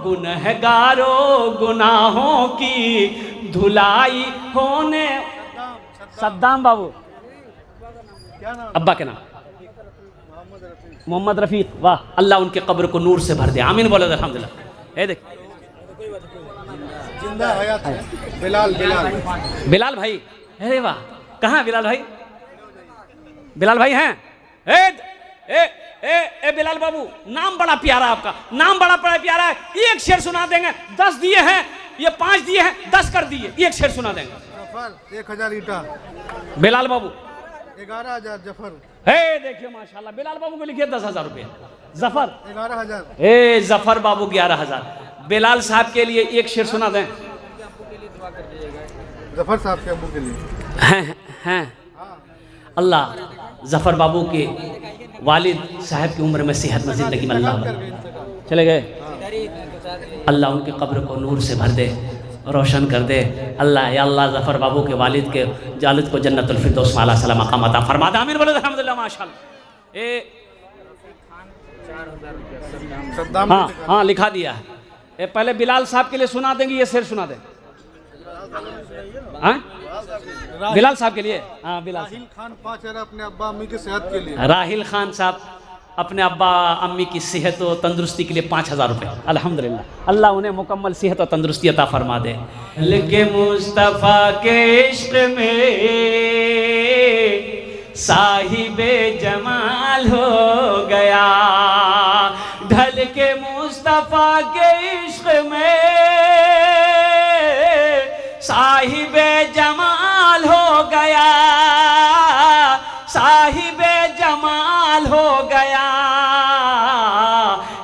गुनहगारो गुनाहों की धुलाई होने। सद्दाम बाबू क्या नाम? अब्बा के नाम मोहम्मद रफीक। वाह, अल्लाह उनके कब्र को नूर से भर दे, आमीन बोले अल्हम्दुलिल्लाह। ए देख जिंदा हयात है। बिलाल बिलाल बिलाल भाई, अरे वाह, कहाँ है बिलाल भाई? बिलाल भाई हैं? ए बिलाल बाबू, नाम बड़ा प्यारा, आपका नाम बड़ा प्यारा है। एक शेर सुना देंगे। 10 दिए हैं, ये 5 दिए हैं, 10 कर दिए, एक शेर सुना देंगे। जफर 1000 ईटा। बिलाल बाबू 11,000 जफर। देखिए माशाल्लाह, बिलाल बाबू को लिखिए 10,000 रुपये। जफर 11,000। जफर बाबू 11,000। बिलाल साहब के लिए एक शेर सुना दें। जफर साहब के अब्बू के लिए हैं अल्लाह जफर बाबू के वालिद साहब की उम्र में सेहत में ज़िंदगी में अल्लाह चले गए, अल्लाह उनके कब्र को नूर से भर दे, रोशन कर दे। अल्लाह या अल्लाह जफर बाबू के वालिद के जालिद को जन्नतुल फिरदौस आला सलाम मकाम अता फरमा दे, आमीन बोले अल्हम्दुलिल्लाह माशाअल्लाह। हाँ लिखा दिया है। पहले बिलाल साहब के लिए सुना देंगे, ये शेर सुना दें। हाँ बिलाल साहब के लिए। हाँ बिलाल राहिल खान 5,000 अपने अब्बा अम्मी की सेहत के लिए। राहिल खान साहब अपने अब्बा अम्मी की सेहत और तंदुरुस्ती के लिए 5,000 रुपये। अल्हम्दुलिल्लाह, अल्लाह उन्हें मुकम्मल सेहत और तंदुरुस्ती अता फरमा दे। लेके मुस्तफ़ा के इश्क में साहिबे जमाल हो गया, ढल के मुस्तफ़ा के इश्क में साहिबे जमाल हो गया, साहिबे जमाल हो गया।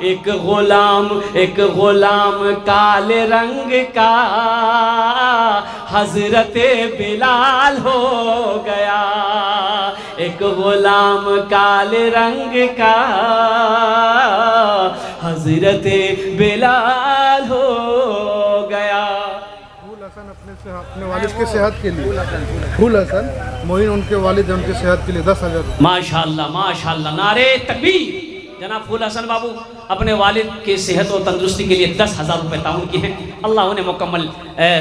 एक गुलाम काले रंग का हजरत बिलाल हो गया, एक गुलाम काले रंग का हजरत बिलाल हो गया। फूल हसन अपने वालिद के सेहत के लिए, फूल हसन मोइन उनके वालिद है, उनके सेहत के लिए 10,000। माशाअल्लाह माशाअल्लाह, नारे तकबीर। जनाब फूल हसन बाबू अपने वालिद की सेहत और तंदुरुस्ती के लिए 10,000 रुपये ताउन किए हैं। अल्लाह उन्हें मुकम्मल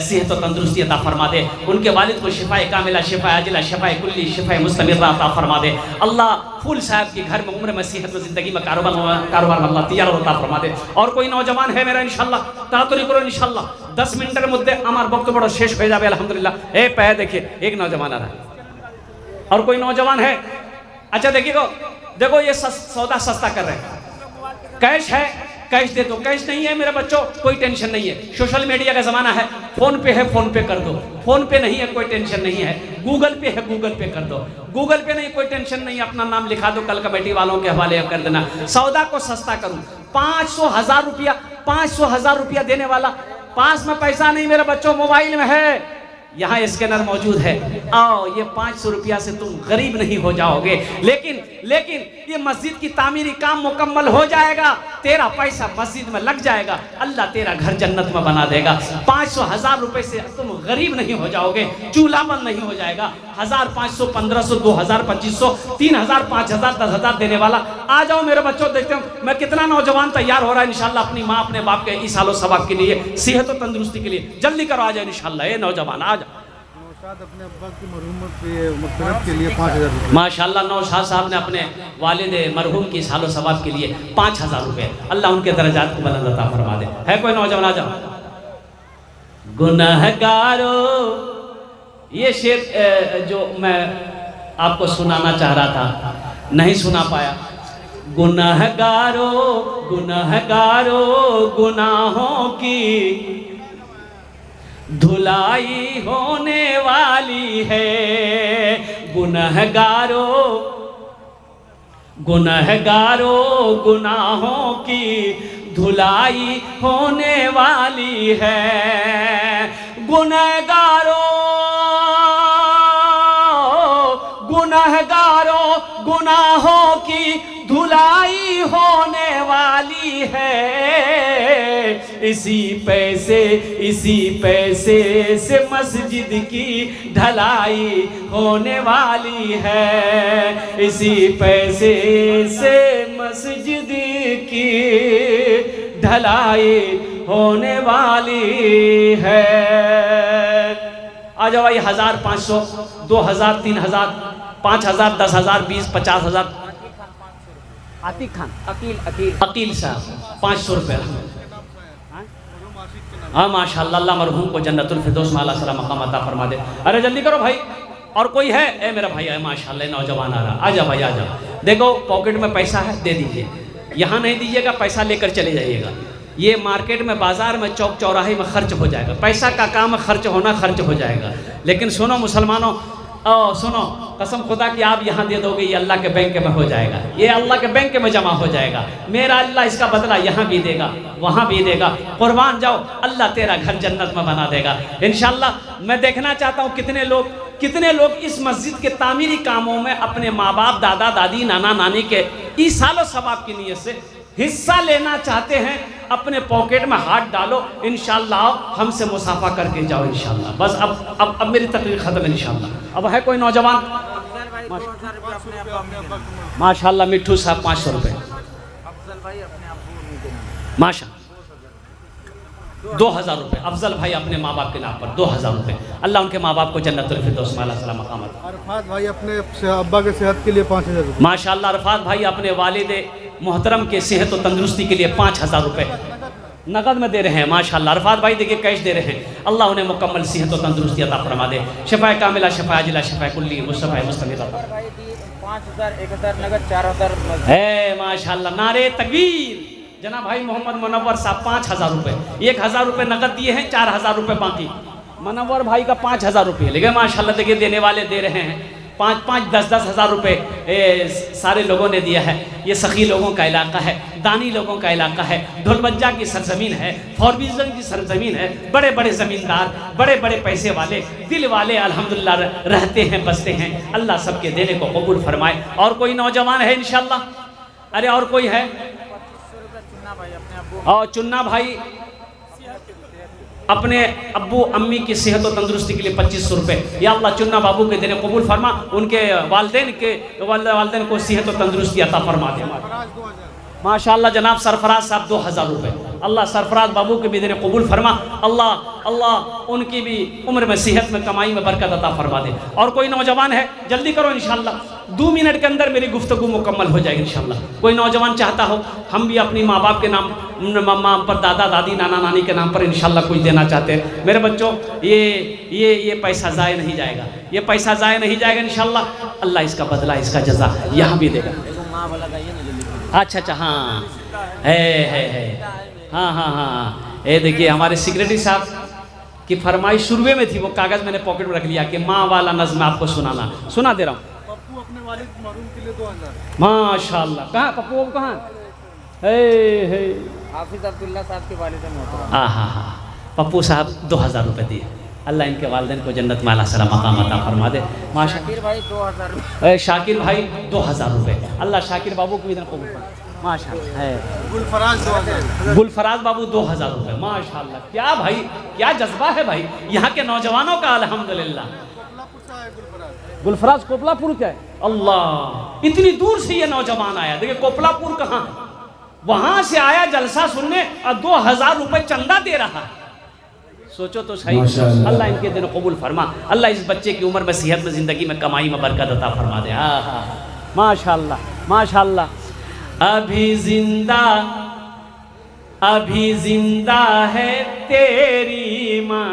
सेहत और तंदुरुस्ती अता फरमा दे। उनके वालिद को शिफाए कामिला, शिफाए आजिला, शिफाए कुल्ली, शिफाए मुस्तमिर्रा अता फरमा दे। अल्लाह फूल साहब के घर में उम्र में, सेहत में, ज़िंदगी में, कारोबार में अल्लाह तिजारत अता फरमा दे। और कोई नौजवान है मेरा इंशाल्लाह तातुरी करो इंशाल्लाह 10 मिनटर मुद्दे हमार वक्त बड़ा शेष हो जाए अल्हम्दुलिल्लाह। ए पे देखिए एक नौजवान आ रहा है और कोई नौजवान है। अच्छा देखो ये सौदा सस्ता कर रहे हैं। कैश है, कैश दे दो। कैश नहीं है मेरे बच्चों, कोई टेंशन नहीं है। सोशल मीडिया का ज़माना है, फ़ोन पे है फ़ोन पे कर दो। फ़ोन पे नहीं है कोई टेंशन नहीं है। गूगल पे है गूगल पे कर दो। गूगल पे नहीं कोई टेंशन नहीं, अपना नाम लिखा दो, कल कमेटी वालों के हवाले कर देना। सौदा को सस्ता करूँ 500,000 रुपया, 500,000 रुपया देने वाला, पास में पैसा नहीं मेरे बच्चों, मोबाइल में है, यहाँ स्कैनर मौजूद है। आओ ये 500 रुपया से तुम गरीब नहीं हो जाओगे। लेकिन ये मस्जिद की तामीरी काम मुकम्मल हो जाएगा, तेरा पैसा मस्जिद में लग जाएगा, अल्लाह तेरा घर जन्नत में बना देगा। 500,000 रुपए से तुम गरीब नहीं हो जाओगे, चूल्हा बंद नहीं हो जाएगा। 1,000, 500, 1,500, 2,000, 2,500, 3,000, 5,000, 10,000 देने वाला। आ जाओ मेरे बच्चों, देखते हो मैं कितना नौजवान तैयार हो रहा है इंशाल्लाह अपनी माँ अपने बाप के इसालो सवाब के लिए, सेहत और तंदुरुस्ती के लिए। जल्दी करो, आ जाओ इंशाल्लाह। ये नौजवान आ जाओ। अपने अब्बा की मरहूमत के लिए 5,000 रुपये। माशाल्लाह नौशाद साहब ने अपने वालिद मरहूम की सालो सवाब के लिए 5,000 रुपये। अल्लाह उनके दर्जात को बुलंद अता फरमा दे। है कोई नौजवान? आ जाओ। गुनहगारो, ये शेर जो मैं आपको सुनाना चाह रहा था नहीं सुना पाया। गुनहगारो गुनहगारो गुनाहों की धुलाई होने वाली है। गुनहगारो गुनहगारो गुनाहों की धुलाई होने वाली है। गुनहगारो गुनहगारो गुनाहों की धुलाई होने वाली है। इसी पैसे से मस्जिद की ढलाई होने वाली है। इसी पैसे से मस्जिद की ढलाई होने वाली है। आ जाओ भाई, 1,000, 500, 2,000, 3,000, 5,000, 10,000, 20, 50,000। आतिक खान, अकील साहब 500 रुपये। हाँ माशाल्लाह, अल्लाह मरहूम को जन्नतुल फिरदौस में आला मकाम अता फरमा दे। अरे जल्दी करो भाई। और कोई है? ए मेरा भाई है माशाल्लाह, नौजवान आ रहा। आ जाओ भाई, आ जाओ। देखो पॉकेट में पैसा है, दे दीजिए। यहाँ नहीं दीजिएगा, पैसा लेकर चले जाइएगा। ये मार्केट में, बाजार में, चौक चौराहे में खर्च हो जाएगा। पैसा का काम खर्च होना, खर्च हो जाएगा। लेकिन सुनो मुसलमानों, सुनो, कसम खुदा कि आप यहाँ दे दोगे, ये अल्लाह के बैंक में हो जाएगा, ये अल्लाह के बैंक में जमा हो जाएगा। मेरा अल्लाह इसका बदला यहाँ भी देगा, वहाँ भी देगा। कुर्बान जाओ, अल्लाह तेरा घर जन्नत में बना देगा इंशाल्लाह। मैं देखना चाहता हूँ कितने लोग इस मस्जिद के तामीरी कामों में अपने माँ बाप, दादा दादी, नाना नानी के ईसालो सवाब की नीयत से हिस्सा लेना चाहते हैं। अपने पॉकेट में हाथ डालो, इंशाल्लाह हमसे मुसाफा करके जाओ इंशाल्लाह। बस अब मेरी तकरीर ख़त्म है इंशाल्लाह। अब है कोई नौजवान? माशाल्लाह मिट्ठू साहब 500 रुपये। माशा 2,000 रुपये अफजल भाई अपने माँ बाप के नाम पर 2,000 रुपये। अल्लाह उनके माँ बाप को जन्नतुल फिरदौस में आला मकाम। अरफात भाई अपने अब्बा के सेहत के लिए 5,000 रुपये। माशाल्लाह अरफात भाई अपने वालिद मोहतरम के सेहत और तंदुरुस्ती के लिए 5,000 रुपये नकद में दे रहे हैं। माशाल्लाह अरफात भाई देखिए कैश दे रहे हैं। अल्लाह उन्हें मुकम्मल सेहत और तंदुरुस्ती अता फरमा दे। शफाए कामिला, शफाए आजिला, शफाए कुल्ली, मुस्तफा मुस्तमिर। 5,000, 1,000 नगद, 4,000 है माशाल्लाह। नारे तकबीर। जना भाई मोहम्मद मुनव्वर साहब 5,000 रुपये, 1,000 रुपये नकद दिए हैं, 4,000 रुपये बाकी। मुनव्वर भाई का 5,000 रुपये लेकिन माशाल्लाह देखिए देने वाले दे रहे हैं 5-5, 10-10 हज़ार रुपये सारे लोगों ने दिया है। ये सखी लोगों का इलाका है, दानी लोगों का इलाका है, ढोलबज्जा की सरजमीन है, फॉरबिजन की सरजमीन है। बड़े बड़े ज़मींदार, बड़े बड़े पैसे वाले, दिल वाले अल्हम्दुलिल्लाह रहते हैं, बसते हैं। अल्लाह सबके देने को कबूल फरमाए। और कोई नौजवान है इंशाल्लाह? अरे और कोई है? और चुन्ना भाई अपने अब्बू अम्मी की सेहत और तंदुरुस्ती के लिए 2,500 रुपये। या अल्लाह चुन्ना बाबू के देने कबूल फरमा, उनके वालदेन को सेहत और तंदुरुस्ती अता फरमा दे। माशाअल्लाह जनाब सरफराज साहब 2000 रुपये। अल्लाह सरफराज बाबू के भी देने कबूल फरमा। अल्लाह अल्लाह उनकी भी उम्र में, सेहत में, कमाई में बरकत अता फरमा दे। और कोई नौजवान है जल्दी करो इंशाअल्लाह, 2 मिनट के अंदर मेरी गुफ्तगू मुकम्मल हो जाएगी इंशाअल्लाह। कोई नौजवान चाहता हो, हम भी अपनी माँ बाप के नाम, मम्मा पर, दादा दादी, नाना नानी के नाम पर इंशाअल्लाह कुछ देना चाहते हैं। मेरे बच्चों ये पैसा ज़ाय नहीं जाएगा, ये पैसा ज़ाय नहीं जाएगा इंशाअल्लाह। अल्लाह इसका बदला, इसका जज़ा यहाँ भी देगा। अच्छा हाँ है हाँ। ये देखिए हमारे सेक्रेटरी साहब की फरमाइश शुरुए में थी, वो कागज़ मैंने पॉकेट में रख लिया कि माँ वाला नज़्म आपको सुना दे रहा हूँ। पप्पू अपने वालिद मरहूम के लिए 2000। माशाअल्लाह। कहाँ पप्पू कहाँ है? हाफिज अब्दुल्ला साहब के वालिद मोहतरम। हाँ पप्पू साहब 2000 रुपये दिए। अल्लाह इनके वालिदैन को जन्नत में आला सला मकाम अता फरमा दे। माशा शाकिर भाई 2000। शाकिर भाई 2000 रुपये। अल्लाह शाकिर बाबू को भी कबूल फरमा। माशाअल्लाह है। गुलफराज 2000। गुलफराज बाबू 2000 रुपये। माशाअल्लाह, क्या भाई, क्या जज्बा है भाई यहाँ के नौजवानों का। अल्हम्दुलिल्लाह। गुलफराज कोपलापुर क्या है? अल्लाह, इतनी दूर से ये नौजवान आया। देखिए कोपलापुर कहाँ है, वहां से आया जलसा सुनने और 2000 रुपये चंदा दे रहा है। सोचो तो सही। अल्लाह इनके दिन कबूल फरमा। अल्लाह इस बच्चे की उम्र में, सेहत में, ज़िंदगी में, कमाई में बरकत अता फरमा दे। माशाअल्लाह माशाअल्लाह। अभी जिंदा है तेरी माँ,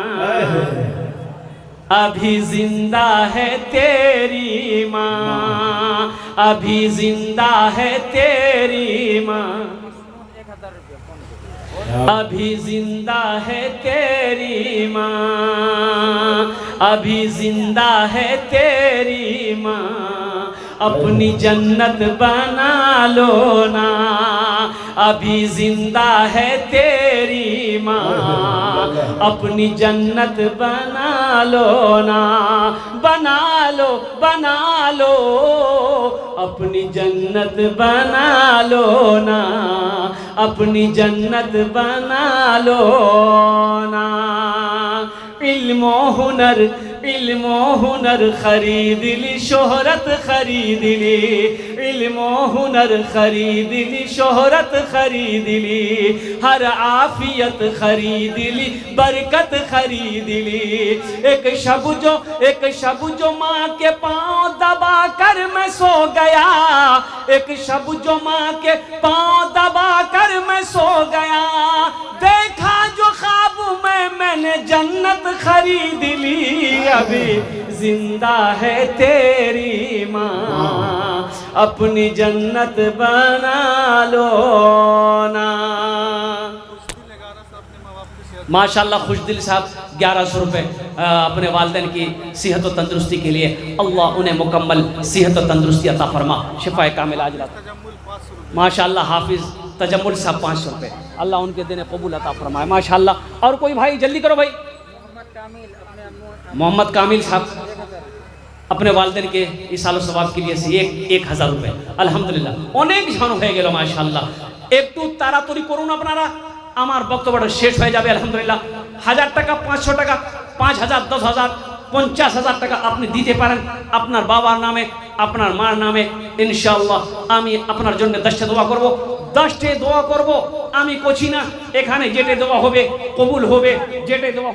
अभी जिंदा है तेरी माँ, अभी जिंदा है तेरी माँ, अभी जिंदा है तेरी माँ, अभी जिंदा है तेरी माँ, अपनी जन्नत बना लो ना, अभी जिंदा है तेरी माँ, अपनी जन्नत बना लो ना, बना लो अपनी जन्नत बना लो ना, अपनी जन्नत बना लो ना। इल्म हुनर खरीद ली, शोहरत खरीद ली, इल्म हुनर खरीद ली, शोहरत खरीद ली, हर आफियत खरीद ली, बरकत खरीद ली। एक शब जो माँ के पाँव दबा कर मैं सो गया, एक शब जो माँ के पाँव दबा कर मैं सो गया, देखा जो ख्वाब में मैंने जन्नत खरीद ली, अभी जिंदा है तेरी माँ, अपनी जन्नत बना लो ना। माशाअल्लाह खुशदिल साहब 1100 रुपये अपने वालिदैन की सेहत व तंदुरुस्ती के लिए, अल्लाह उन्हें मुकम्मल सेहत व तंदुरुस्ती अता फरमा, शिफाए कामिल आजिला। माशाअल्लाह हाफिज़ तजम्मुल साहब 500 रुपये, अल्लाह उनके दिन कबूल अता फरमाए। माशाअल्लाह। और कोई भाई जल्दी करो भाई। मोहम्मद कामिल साहब अपने वालिदैन के इसालो सवाब के लिए से 1000 रुपये। अल्हम्दुलिल्लाह अनेक জন হয়ে গেল माशाअल्लाह। একটু তাড়াতাড়ি করুন আপনারা, আমার বক্তব্য শেষ হয়ে যাবে। আলহামদুলিল্লাহ 1000 টাকা, 500 টাকা, 5000, 10000, 50,000 টাকা আপনি দিতে পারেন আপনার বাবার নামে, আপনার মার নামে। ইনশাআল্লাহ আমি আপনার জন্য 10টা দোয়া করব, 10টা দোয়া করব। আমি কোচি না, এখানে যেটা দোয়া হবে কবুল হবে, যেটা দোয়া।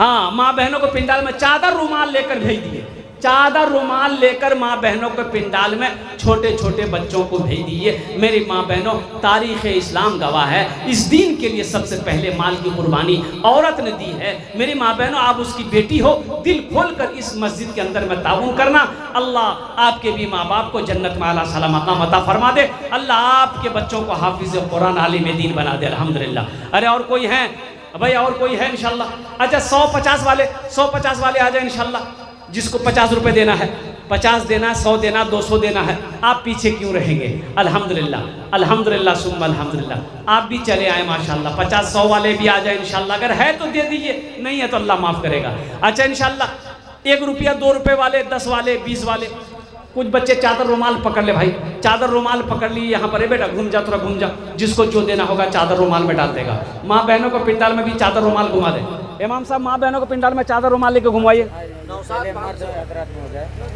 हाँ, माँ बहनों को पिंडाल में चादर रुमाल लेकर भेज दिए, चादर रुमाल लेकर माँ बहनों के पिंडाल में छोटे छोटे बच्चों को भेज दिए। मेरी माँ बहनों, तारीख़ इस्लाम गवाह है, इस दीन के लिए सबसे पहले माल की कुर्बानी औरत ने दी है। मेरी माँ बहनों, आप उसकी बेटी हो, दिल खोल कर इस मस्जिद के अंदर में ताउन करना। अल्लाह आपके भी माँ बाप को जन्नत में आला सला मकाम अता फरमा दे। अल्लाह आपके बच्चों को हाफिज़ कुरान आलिम दीन बना दे। अल्हम्दुलिल्लाह। अरे और कोई है भाई? और कोई है इंशाल्लाह? अच्छा 150 वाले आ जाए इंशाल्लाह। जिसको 50 रुपये देना है, 50 देना, 100 देना, 200 देना है, आप पीछे क्यों रहेंगे? अल्हम्दुलिल्लाह अल्हम्दुलिल्लाह सुम्मा अल्हम्दुलिल्लाह। आप भी चले आए माशाल्लाह। 50-100 वाले भी आ जाए इंशाल्लाह। अगर है तो दे दीजिए, नहीं है तो अल्लाह माफ़ करेगा। अच्छा इंशाल्लाह 1 रुपया, 2 रुपये वाले, 10 वाले, 20 वाले। कुछ बच्चे चादर रुमाल पकड़ ले भाई, चादर रुमाल पकड़ ली, यहाँ पर है बेटा, घूम जा, थोड़ा घूम जा। जिसको जो देना होगा चादर रुमाल में डाल देगा। माँ बहनों को पिंडाल में भी चादर रुमाल घुमा दे। इमाम साहब माँ बहनों को पिंडाल में चादर रुमाल लेके घुमाइए।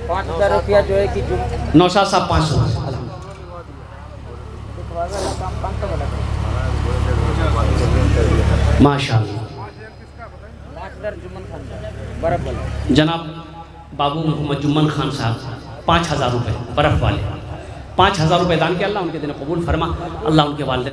5000 रुपया जो है कि 9 साहब 500। 500 वाला माशाअल्लाह। लाखदार जुम्मन खान बर्फ वाला जनाब बाबू मोहम्मद जुम्मन खान साहब 5,000 रुपये बर्फ़ वाले 5,000 रुपये दान किया। अल्लाह उनके दिन कबूल फरमा। अल्लाह उनके वालिदैन